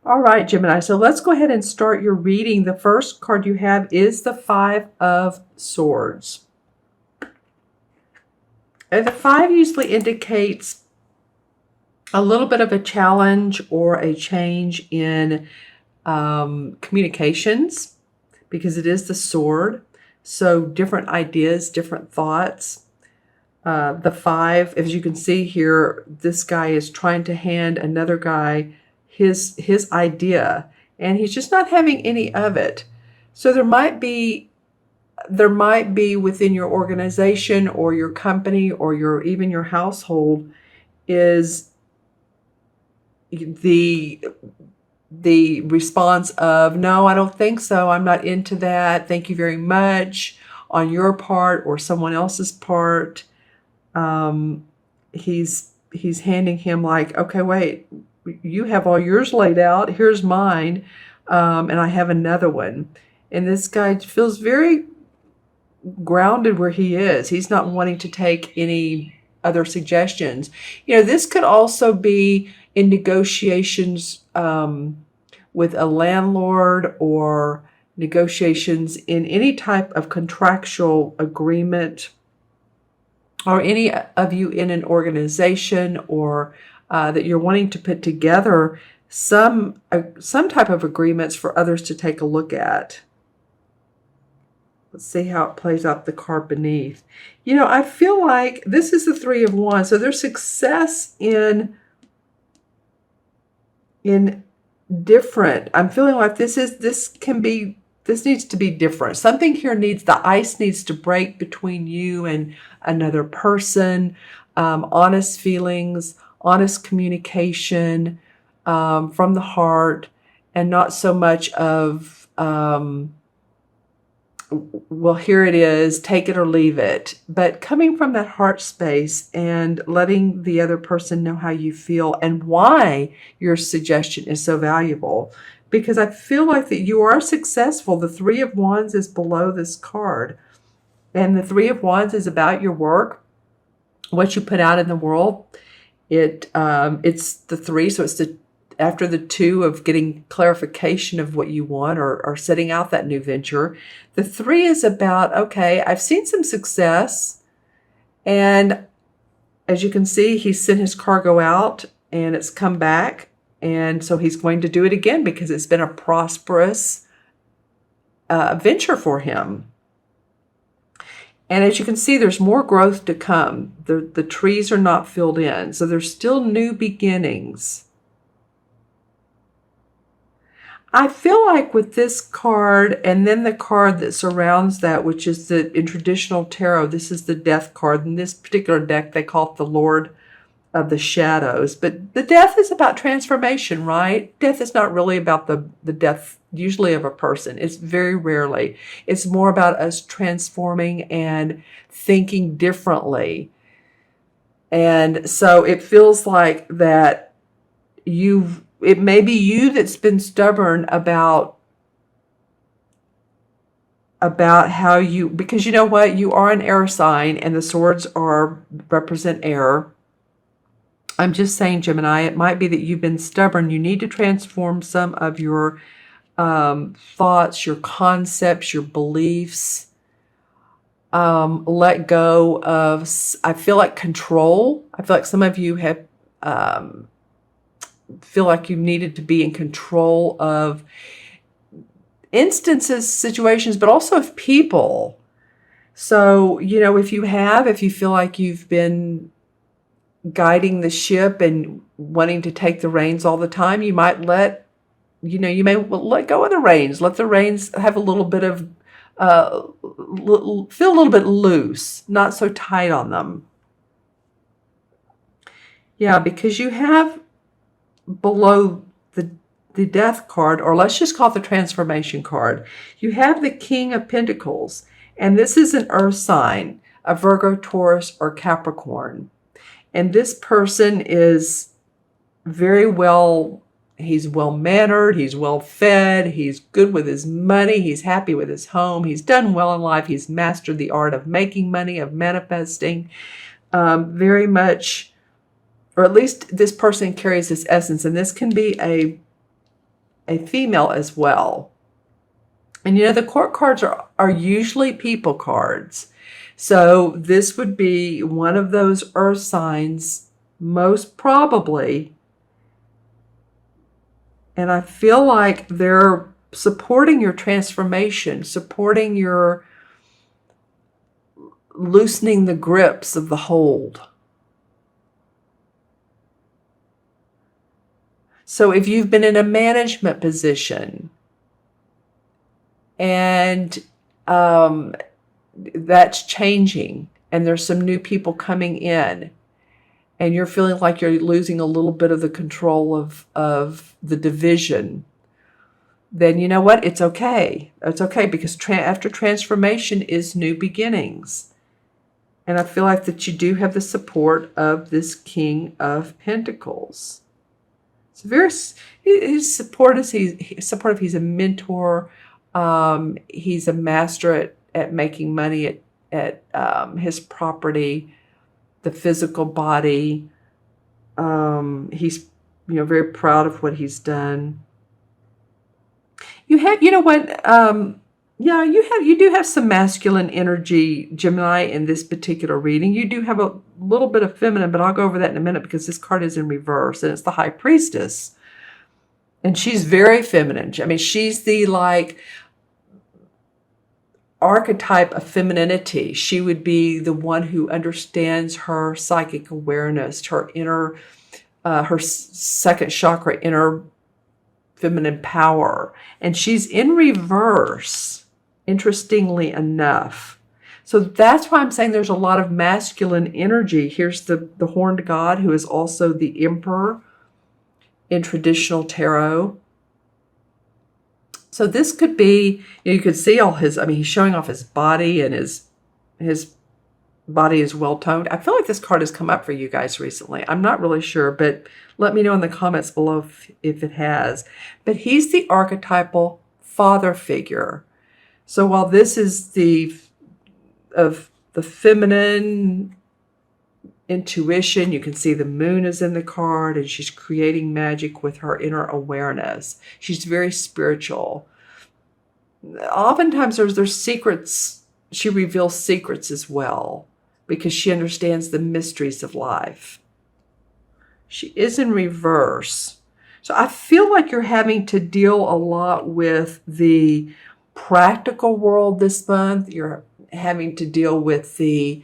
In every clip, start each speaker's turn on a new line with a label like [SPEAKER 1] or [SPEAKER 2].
[SPEAKER 1] All right, Gemini. So let's go ahead and start your reading. The first card you have is the Five of Swords. And the five usually indicates a little bit of a challenge or a change in communications, because it is the sword. So different ideas, different thoughts. The five, as you can see here, this guy is trying to hand another guy his idea, and he's just not having any of it. So there might be within your organization or your company or even your household is the response of, no, I don't think so, I'm not into that, thank you very much, on your part or someone else's part. He's handing him like, okay, wait, you have all yours laid out, here's mine, and I have another one. And this guy feels very grounded where he is. He's not wanting to take any other suggestions. This could also be in negotiations with a landlord, or negotiations in any type of contractual agreement, or any of you in an organization, or that you're wanting to put together some type of agreements for others to take a look at. Let's see how it plays out the card beneath. I feel like this is the Three of Wands. So there's success in different. I'm feeling like this needs to be different. Something here the ice needs to break between you and another person. Honest feelings, honest communication from the heart, and not so much of, well, here it is, take it or leave it. But coming from that heart space and letting the other person know how you feel and why your suggestion is so valuable. Because I feel like that you are successful. The Three of Wands is below this card. And the Three of Wands is about your work, what you put out in the world. It's the three, so it's after the two of getting clarification of what you want, or setting out that new venture. The three is about, okay, I've seen some success, and as you can see, he sent his cargo out and it's come back, and so he's going to do it again because it's been a prosperous venture for him. And as you can see, there's more growth to come. The trees are not filled in, so there's still new beginnings. I feel like with this card, and then the card that surrounds that, which is in traditional tarot, this is the Death card. In this particular deck, they call it the Lord of the Shadows. But the death is about transformation, right? Death is not really about the death, usually, of a person. It's very rarely. It's more about us transforming and thinking differently. And so it feels like that it may be you that's been stubborn about how because you know what, you are an air sign, and the swords represent air. I'm just saying, Gemini, it might be that you've been stubborn. You need to transform some of your thoughts, your concepts, your beliefs. Let go of, I feel like, control. I feel like some of you have feel like you needed to be in control of instances, situations, but also of people. So, if you feel like you've been guiding the ship and wanting to take the reins all the time, you might you may let go of the reins. Let the reins have a little bit of, feel a little bit loose, not so tight on them. Yeah, because you have below the Death card, or let's just call it the Transformation card, you have the King of Pentacles. And this is an earth sign, a Virgo, Taurus, or Capricorn. And this person is he's well-mannered, he's well-fed, he's good with his money, he's happy with his home, he's done well in life, he's mastered the art of making money, of manifesting, very much, or at least this person carries this essence. And this can be a female as well. And the court cards are usually people cards. So this would be one of those earth signs, most probably. And I feel like they're supporting your transformation, supporting your loosening the grips of the hold. So if you've been in a management position and that's changing and there's some new people coming in and you're feeling like you're losing a little bit of the control of the division, then you know what? It's okay. It's okay, because after transformation is new beginnings. And I feel like that you do have the support of this King of Pentacles. It's very, his support is he's supportive. He's a mentor. He's a master at making money at his property, the physical body. He's very proud of what he's done. You do have some masculine energy, Gemini, in this particular reading. You do have a little bit of feminine, but I'll go over that in a minute because this card is in reverse and it's the High Priestess. And she's very feminine. I mean, she's the archetype of femininity. She would be the one who understands her psychic awareness, her inner, her second chakra, inner feminine power. And she's in reverse, interestingly enough. So that's why I'm saying there's a lot of masculine energy. Here's the horned god, who is also the emperor in traditional tarot. So this could be, you could see all his, he's showing off his body, and his body is well toned. I feel like this card has come up for you guys recently. I'm not really sure, but let me know in the comments below if it has. But he's the archetypal father figure. So while this is the feminine intuition, you can see the moon is in the card and she's creating magic with her inner awareness. She's very spiritual. Oftentimes there's secrets. She reveals secrets as well because she understands the mysteries of life. She is in reverse. So I feel like you're having to deal a lot with the practical world this month. You're having to deal with the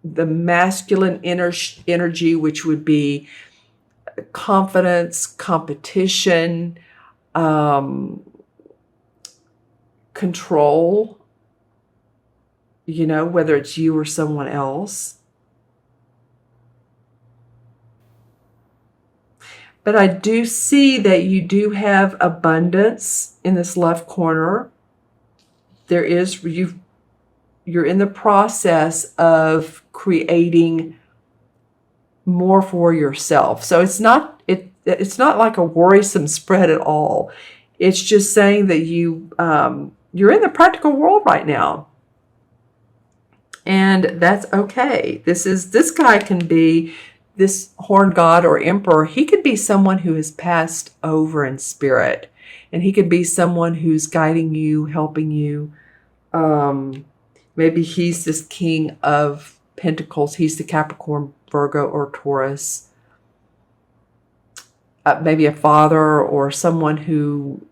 [SPEAKER 1] masculine energy, which would be confidence, competition, control, whether it's you or someone else. But I do see that you do have abundance in this left corner. There is, you're in the process of creating more for yourself. So it's not like a worrisome spread at all. It's just saying that you're in the practical world right now. And that's okay. This guy can be, this horned god or emperor, he could be someone who has passed over in spirit. And he could be someone who's guiding you, helping you. Maybe he's this King of Pentacles. He's the Capricorn, Virgo, or Taurus. Maybe a father or someone who,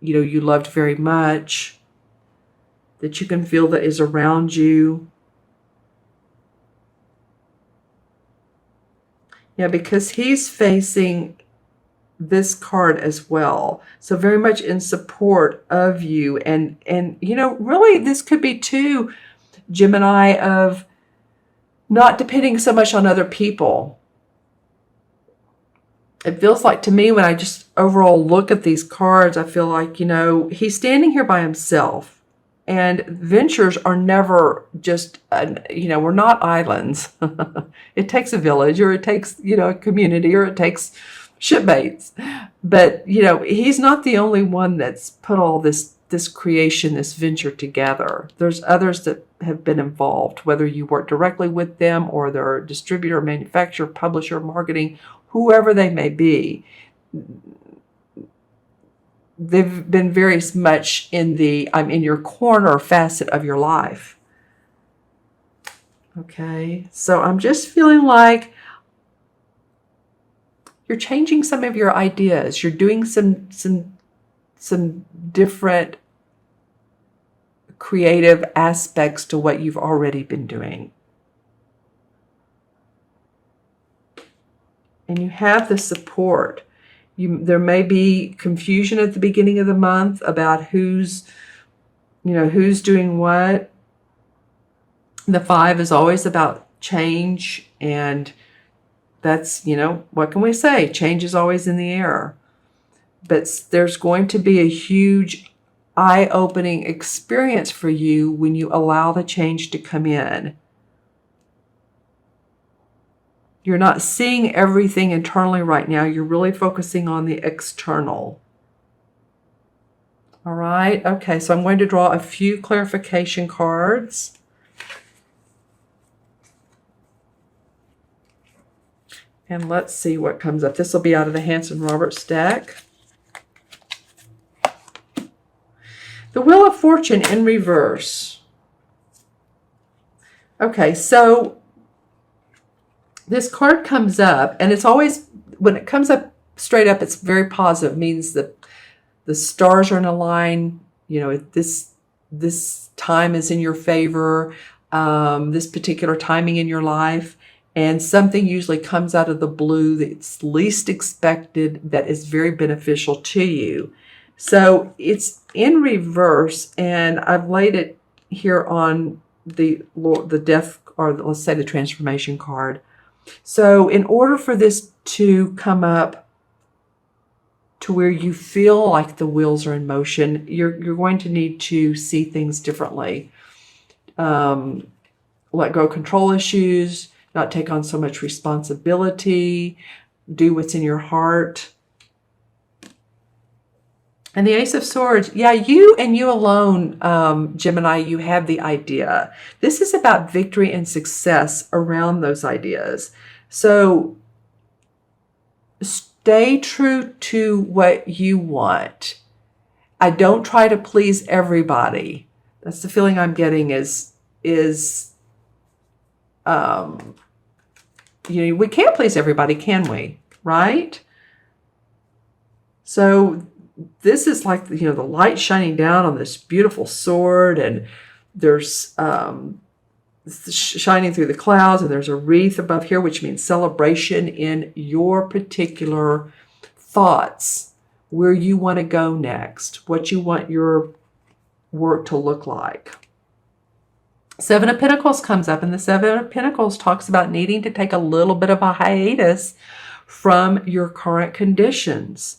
[SPEAKER 1] you loved very much, that you can feel that is around you. Yeah, because he's facing this card as well. So very much in support of you. And really this could be too, Gemini, of not depending so much on other people. It feels like to me, when I just overall look at these cards, I feel like, he's standing here by himself. And ventures are never just, we're not islands. It takes a village, or it takes, a community, or it takes shipmates. But, he's not the only one that's put all this creation, this venture together. There's others that have been involved, whether you work directly with them or they're distributor, manufacturer, publisher, marketing, whoever they may be. they've been very much in the I'm in your corner facet of your life. Okay, so I'm just feeling like you're changing some of your ideas. You're doing some different creative aspects to what you've already been doing. And you have the support. There may be confusion at the beginning of the month about who's doing what. The 5 is always about change, and that's, what can we say? Change is always in the air. But there's going to be a huge eye-opening experience for you when you allow the change to come in. You're not seeing everything internally right now. You're really focusing on the external. All right. Okay, so I'm going to draw a few clarification cards. And let's see what comes up. This will be out of the Hanson Roberts deck. The Wheel of Fortune in reverse. Okay, so this card comes up, and it's always, when it comes up straight up, it's very positive. It means that the stars are in a line. This time is in your favor. This particular timing in your life. And something usually comes out of the blue that's least expected, that is very beneficial to you. So it's in reverse, and I've laid it here on the death, or let's say the transformation card. So in order for this to come up to where you feel like the wheels are in motion, you're going to need to see things differently. Let go of control issues, not take on so much responsibility, do what's in your heart. And the Ace of Swords, yeah, you and you alone, Gemini, you have the idea. This is about victory and success around those ideas. So stay true to what you want. I don't try to please everybody. That's the feeling I'm getting is we can't please everybody, can we? Right? So this is like, the light shining down on this beautiful sword, and there's shining through the clouds, and there's a wreath above here, which means celebration in your particular thoughts, where you want to go next, what you want your work to look like. 7 of Pentacles comes up, and the 7 of Pentacles talks about needing to take a little bit of a hiatus from your current conditions.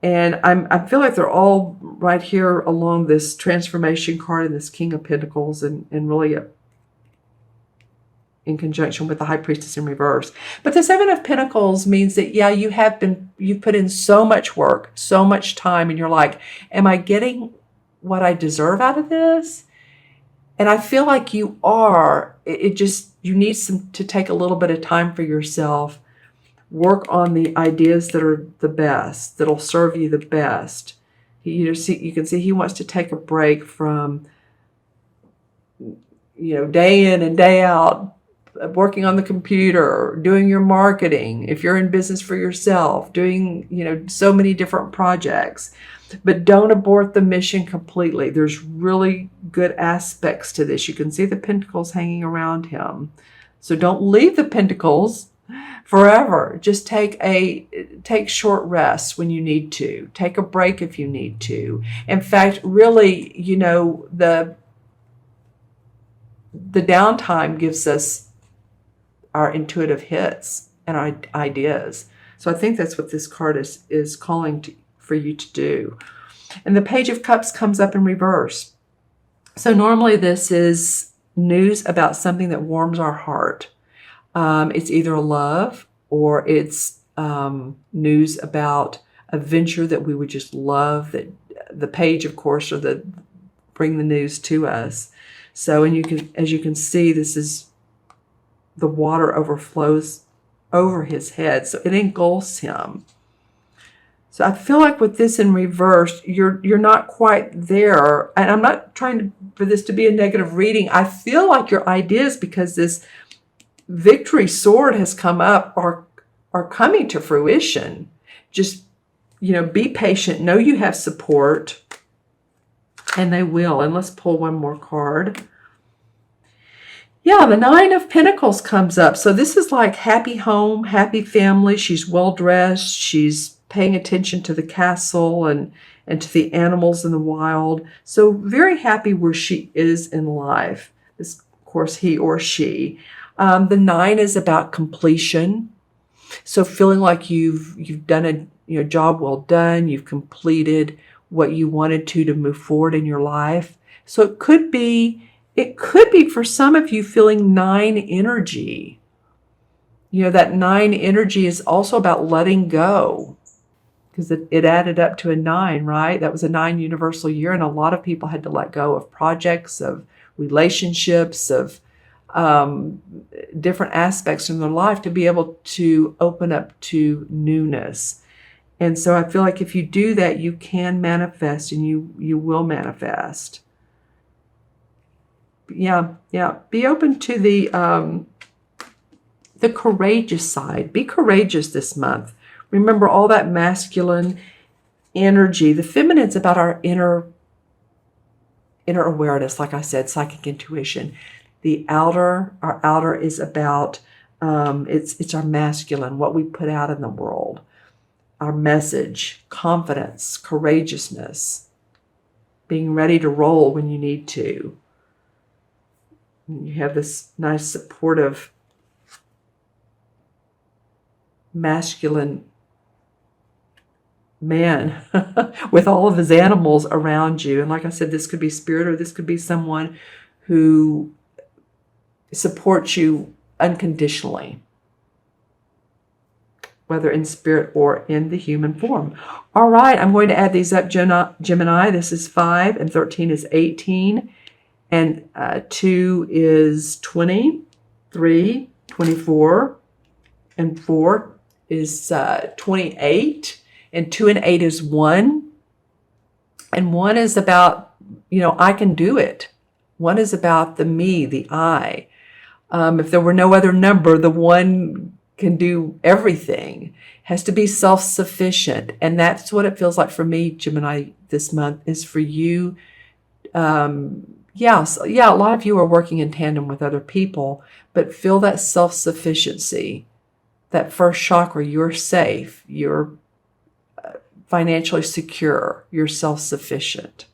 [SPEAKER 1] And I feel like they're all right here along this transformation card and this King of Pentacles, and really in conjunction with the High Priestess in reverse. But the 7 of Pentacles means that, yeah, you've put in so much work, so much time, and you're like, am I getting what I deserve out of this? And I feel like you are. You need to take a little bit of time for yourself. Work on the ideas that are the best, that'll serve you the best. You can see he wants to take a break from, day in and day out, working on the computer, doing your marketing. If you're in business for yourself, doing, so many different projects. But don't abort the mission completely. There's really good aspects to this. You can see the pentacles hanging around him. So don't leave the pentacles forever. Just take short rests when you need to. Take a break if you need to. In fact, really, the downtime gives us our intuitive hits and our ideas. So I think that's what this card is calling for you to do. And the Page of Cups comes up in reverse. So normally this is news about something that warms our heart. It's either love, or it's news about a venture that we would just love. That the page, of course, bring the news to us. So, as you can see, this is the water overflows over his head, so it engulfs him. So I feel like with this in reverse, you're not quite there. And I'm not trying for this to be a negative reading. I feel like your ideas, because this victory sword has come up, are coming to fruition. Just, be patient. Know you have support, and they will. And let's pull one more card. Yeah, the Nine of Pentacles comes up. So this is like happy home, happy family. She's well-dressed. She's paying attention to the castle and to the animals in the wild. So very happy where she is in life. This, of course, he or she. The 9 is about completion. So feeling like you've done a job well done. You've completed what you wanted to move forward in your life. So it could be for some of you feeling 9 energy. That 9 energy is also about letting go, because it added up to a 9, right? That was a 9 universal year, and a lot of people had to let go of projects, of relationships, of different aspects in their life to be able to open up to newness. And so I feel like if you do that, you can manifest, and you will manifest. Yeah. Be open to the courageous side. Be courageous this month. Remember all that masculine energy. The feminine's about our inner awareness, like I said, psychic intuition. Our outer is about it's our masculine, what we put out in the world, our message, confidence, courageousness, being ready to roll when you need to. You have this nice supportive masculine man with all of his animals around you. And like I said, this could be spirit, or this could be someone who supports you unconditionally, whether in spirit or in the human form. All right, I'm going to add these up, Gemini. This is 5, and 13 is 18. And 2 is 20, 3, 24, and 4 is 28, and 2 and 8 is 1. And 1 is about, I can do it. 1 is about the me, the I. If there were no other number, the 1 can do everything. It has to be self-sufficient. And that's what it feels like for me, Gemini, this month, is for you. A lot of you are working in tandem with other people, but feel that self-sufficiency, that first chakra. You're safe, you're financially secure, you're self-sufficient.